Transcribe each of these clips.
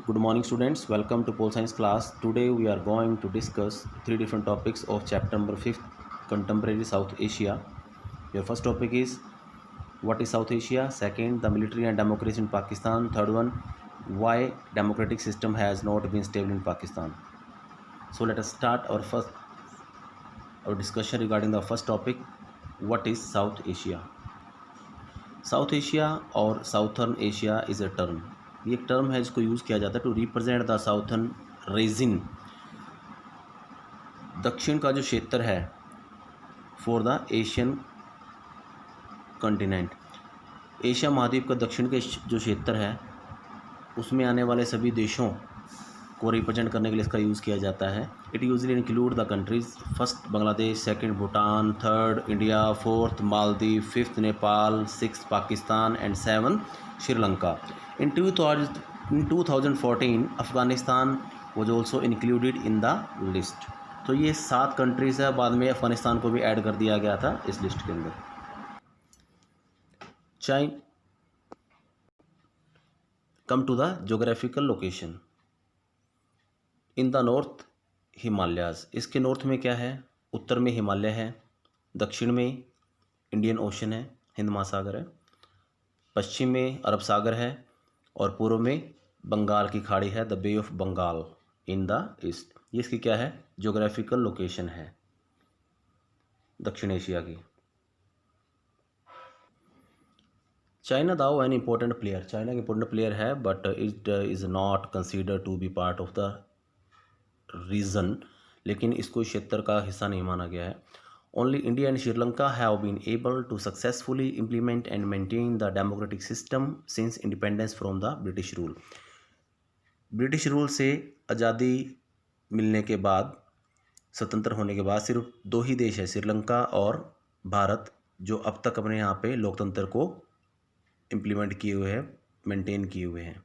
Good morning, students. Welcome to Pole Science class. Today we are going to discuss three different topics of chapter number 5, Contemporary South Asia. Your first topic is what is South Asia? Second, the military and democracy in Pakistan. Third one, why democratic system has not been stable in Pakistan. So let us start our discussion regarding the first topic. What is South Asia? South Asia और southern Asia is a term, ये एक term है जिसको use किया जाता है to represent the southern region, दक्षिण का जो क्षेत्र है for the Asian continent. Asia महाद्वीप का दक्षिण के जो क्षेत्र है उसमें आने वाले सभी देशों को रिप्रेजेंट करने के लिए इसका यूज़ किया जाता है। It usually include the countries first Bangladesh, second Bhutan, third India, fourth Maldives, fifth Nepal, six Pakistan and seven Sri Lanka. In 2014 Afghanistan was also included in the list. तो ये 7 कंट्रीज़ है, बाद में अफगानिस्तान को भी ऐड कर दिया गया था इस लिस्ट के अंदर। Come to the geographical location. In the north Himalayas, इसके नॉर्थ में क्या है? उत्तर में हिमालय है, दक्षिण में इंडियन ओशन है, हिंद महासागर है, पश्चिम में अरब सागर है और पूर्व में बंगाल की खाड़ी है, the bay of Bengal in the east. ये इसकी क्या है? जोग्राफिकल लोकेशन है दक्षिण एशिया की। चाइना दाओ एन इम्पोर्टेंट प्लेयर, चाइना एक इम्पोर्टेंट प्लेयर है but it is not consider to be part of the region, लेकिन इसको क्षेत्र का हिस्सा नहीं माना गया है। Only India and Sri Lanka have been able to successfully implement and maintain the democratic system since independence from the British rule. British rule से आज़ादी मिलने के बाद, स्वतंत्र होने के बाद, सिर्फ 2 ही देश है, श्रीलंका और भारत, जो अब तक अपने यहाँ पे लोकतंत्र को इम्प्लीमेंट किए हुए हैं, मेंटेन किए हुए हैं।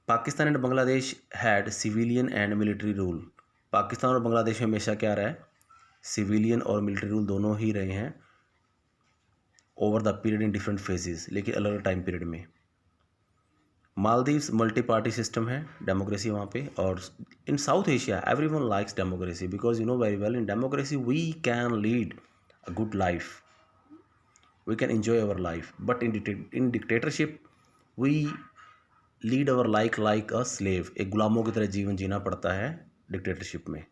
Pakistan and Bangladesh had civilian and military rule. Pakistan और बांग्लादेश में हमेशा क्या रहा है? सिविलियन और मिलिट्री रूल दोनों ही रहे हैं over the period in different phases, लेकिन अलग अलग टाइम पीरियड में। मालदीव्स मल्टी पार्टी सिस्टम है, डेमोक्रेसी वहाँ पे। और in south Asia everyone likes democracy because you know very well in democracy we can lead a good life, we can enjoy our life, but in dictatorship we lead our like a slave, एक गुलामों की तरह जीवन जीना पड़ता है dictatorship में।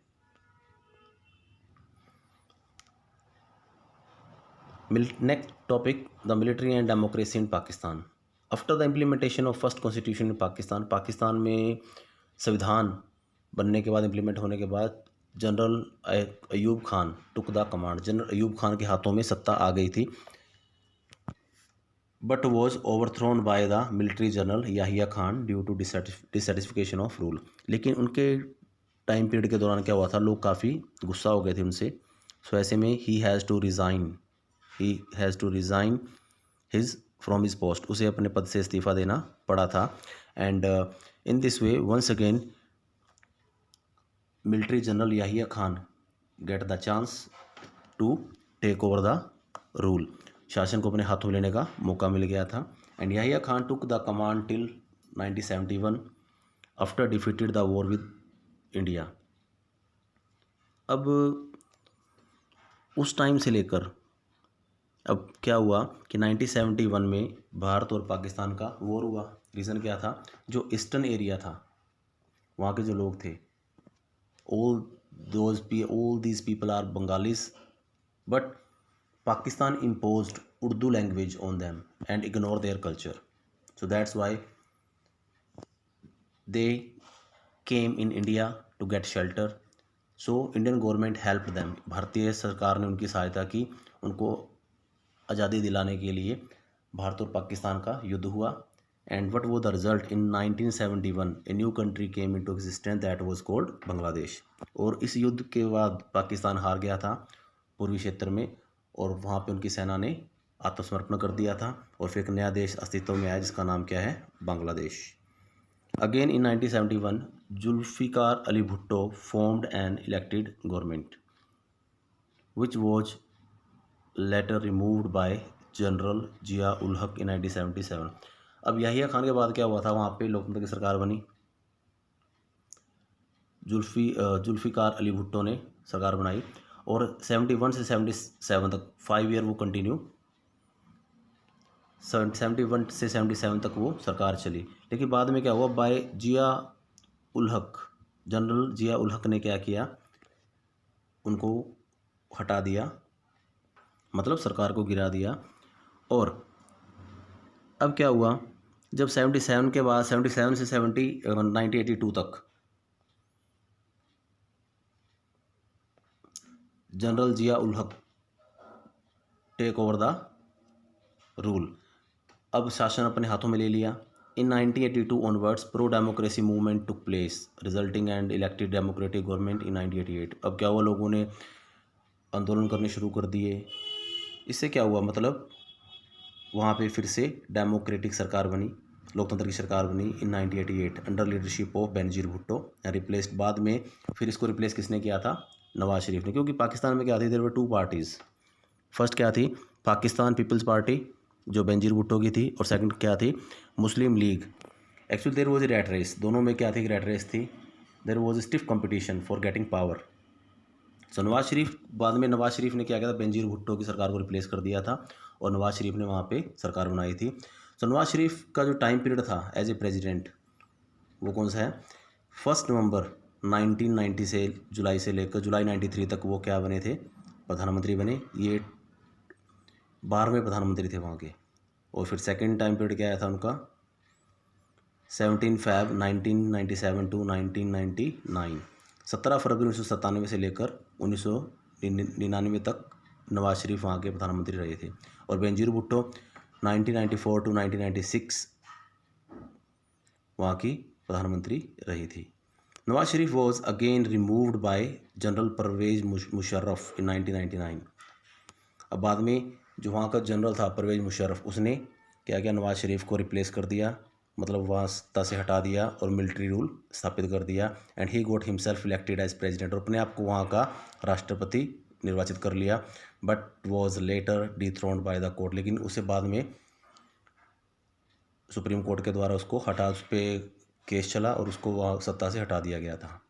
Next topic, the military and democracy in Pakistan. After the implementation of first constitution in Pakistan, Pakistan में संविधान बनने के बाद, इम्प्लीमेंट होने के बाद, general Ayub Khan took the command. General Ayub Khan के हाथों में सत्ता आ गई थी, but was overthrown by the military general Yahya Khan due to dissatisfaction of rule. लेकिन उनके टाइम पीरियड के दौरान क्या हुआ था, लोग काफ़ी गुस्सा हो गए थे उनसे। सो ऐसे में he has to resign his from his post, उसे अपने पद से इस्तीफ़ा देना पड़ा था। And in this way once again military general Yahya Khan get the chance to take over the rule, शासन को अपने हाथों में लेने का मौका मिल गया था। And Yahya Khan took the command till 1971 after defeated the war with India. अब उस टाइम से लेकर अब क्या हुआ कि 1971 में भारत और पाकिस्तान का वॉर हुआ। रीज़न क्या था? जो ईस्टर्न एरिया था, वहाँ के जो लोग थे, all these people are Bengalis, but Pakistan imposed Urdu language on them and ignore their culture. So that's why they came in India to get shelter. So Indian government helped them. भारतीय सरकार ने उनकी सहायता की, उनको आज़ादी दिलाने के लिए भारत और पाकिस्तान का युद्ध हुआ। And what was the result? In 1971 a new country came into existence that was called Bangladesh. और इस युद्ध के बाद पाकिस्तान हार गया था पूर्वी क्षेत्र में, और वहाँ पे उनकी सेना ने आत्मसमर्पण कर दिया था, और फिर एक नया देश अस्तित्व में आया जिसका नाम क्या है? Bangladesh. Again in 1971 Zulfikar Ali Bhutto formed an elected government which was later removed by general Zia ul Haq in 1977। अब याहिया खान के बाद क्या हुआ था, वहाँ पे लोकतंत्र की सरकार बनी। जुल्फ़िकार अली भुट्टो ने सरकार बनाई और 71 से 77 तक 5 ईयर वो कंटिन्यू 71 से 77 तक वो सरकार चली। लेकिन बाद में क्या हुआ, बाय जिया उल हक, जनरल जिया उल हक ने क्या किया, उनको हटा दिया, मतलब सरकार को गिरा दिया। और अब क्या हुआ, जब 77 के बाद 77 से 1982 तक जनरल जिया उल हक टेक ओवर द रूल, अब शासन अपने हाथों में ले लिया। इन 1982 onwards pro democracy movement took place resulting and elected democratic government in 1988। अब क्या हुआ, लोगों ने आंदोलन करने शुरू कर दिए। इससे क्या हुआ, मतलब वहाँ पे फिर से डेमोक्रेटिक सरकार बनी, लोकतंत्र की सरकार बनी इन 1988 under leadership of Benazir Bhutto. Replaced बाद में फिर इसको रिप्लेस किसने किया था, नवाज शरीफ ने। क्योंकि पाकिस्तान में क्या थी, देयर वर 2 पार्टीज़। फर्स्ट क्या थी, पाकिस्तान पीपल्स पार्टी जो बेनजीर भुट्टो की थी, और सेकंड क्या थी, Muslim League. Actually there was a rat race, दोनों में क्या थी, रैट रेस थी। There was a stiff competition for getting power. So Nawaz Sharif, बाद में नवाज शरीफ ने क्या किया था, बेनजीर भुट्टो की सरकार को रिप्लेस कर दिया था और नवाज शरीफ ने वहाँ पे सरकार बनाई थी। सो नवाज शरीफ का जो टाइम पीरियड था एज ए प्रेसिडेंट, वो कौन सा है, 1 नवंबर 1990 से जुलाई से लेकर जुलाई 93 तक वो क्या बने थे, प्रधानमंत्री बने। ये 12वें प्रधानमंत्री थे वहाँ के। और फिर सेकंड टाइम पीरियड क्या आया था उनका, 17 फैब 1997 टू 1999, 17 फरवरी 1997 से लेकर 1999 तक नवाज शरीफ वहाँ के प्रधानमंत्री रहे थे। और बेनजीर भुट्टो 1994 टू 1996 वहाँ की प्रधानमंत्री रही थी। Nawaz Sharif was again removed by general Parvez Musharraf in 1999। अब बाद में जो वहाँ का जनरल था परवेज मुशर्रफ, उसने क्या किया, नवाज शरीफ को रिप्लेस कर दिया, मतलब वहाँ सत्ता से हटा दिया और मिलिट्री रूल स्थापित कर दिया। And he got himself elected as president, और अपने आप को वहाँ का राष्ट्रपति निर्वाचित कर लिया। But was later dethroned by the court, लेकिन उससे बाद में सुप्रीम कोर्ट के द्वारा उसको हटा, उस पर केस चला और उसको वहाँ सत्ता से हटा दिया गया था।